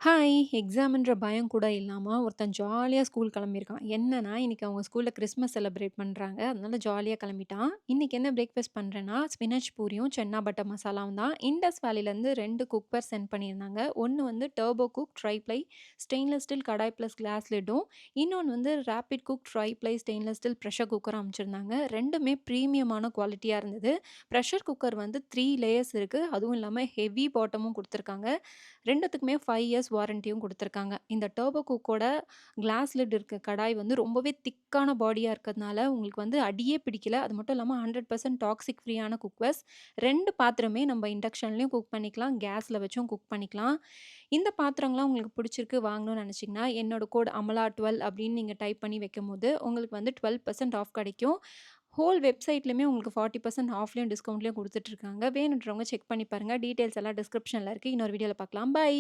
Hi! எக்ஸாம்ன்ற பயம் கூட இல்லாம ஒருத்தன் ஜாலியா ஸ்கூல் கிளம்பியிருக்கான். என்னன்னா, இன்னைக்கு அவங்க ஸ்கூல்ல கிறிஸ்மஸ் செலிப்ரேட் பண்றாங்க. அதனால ஜாலியா கிளம்பிட்டான். இன்னைக்கு என்ன பிரேக்ஃபாஸ்ட் பண்றேன்னா, ஸ்பினச் பூரியும், சென்னா பட்டர் மசாலாவும் தான். இண்டஸ் வேலிலேருந்து 2 குக்வேர் சென்ட் பண்ணியிருந்தாங்க. ஒண்ணு வந்து turbo cook tri ply stainless steel kadai plus glass லிட்டும், இன்னொன்னு வந்து rapid cook tri ply stainless steel pressure குக்கரும் அனுப்பிச்சிருந்தாங்க. 2மே பிரீமியமான குவாலிட்டியா இருந்தது. பிரஷர் குக்கர் வந்து 3 லேயர்ஸ் இருக்கு. அதுவும் இல்லாம ஹெவி பாட்டமும் குடுத்துருக்காங்க. 2த்துக்குமே 5 இயர்ஸ் வாரண்டியும் குடுத்துருக்காங்க. இந்த டர்போ குக்கோட கிளாஸ் லிட் இருக்க கடாய் வந்து ரொம்பவே திக்கான பாடியா இருக்கிறதுனால, உங்களுக்கு வந்து அடியே பிடிக்கல. அது மட்டும் இல்லாம 100% டாக்ஸிக் ஃப்ரீயான குக்வேர்ஸ். 2 பாத்திரமே நம்ம இண்டக்ஷன்லயும் குக் பண்ணிக்கலாம், கேஸ்ல வச்சும் குக் பண்ணிக்கலாம். இந்த பாத்திரங்கள்லாம் உங்களுக்கு பிடிச்சிருக்கு வாங்கணும்னு நெனச்சீங்கன்னா, என்னோட கோட் அமலா12 அப்படின்னு நீங்க டைப் பண்ணி வைக்கும்போது, உங்களுக்கு வந்து 12% ஆஃப் கிடைக்கும். ஹோல் வெப்சைட்லயுமே உங்களுக்கு 40% ஆஃப்லயும், டிஸ்கவுண்ட்லயும் குடுத்துட்டுருக்காங்க. வேணுன்றவங்க செக் பண்ணி பாருங்க. டீட்டெயில்ஸ் எல்லாம் டிஸ்கிரிப்ஷன்ல இருக்கு. இன்னொரு வீடியோல பார்க்கலாம். பை.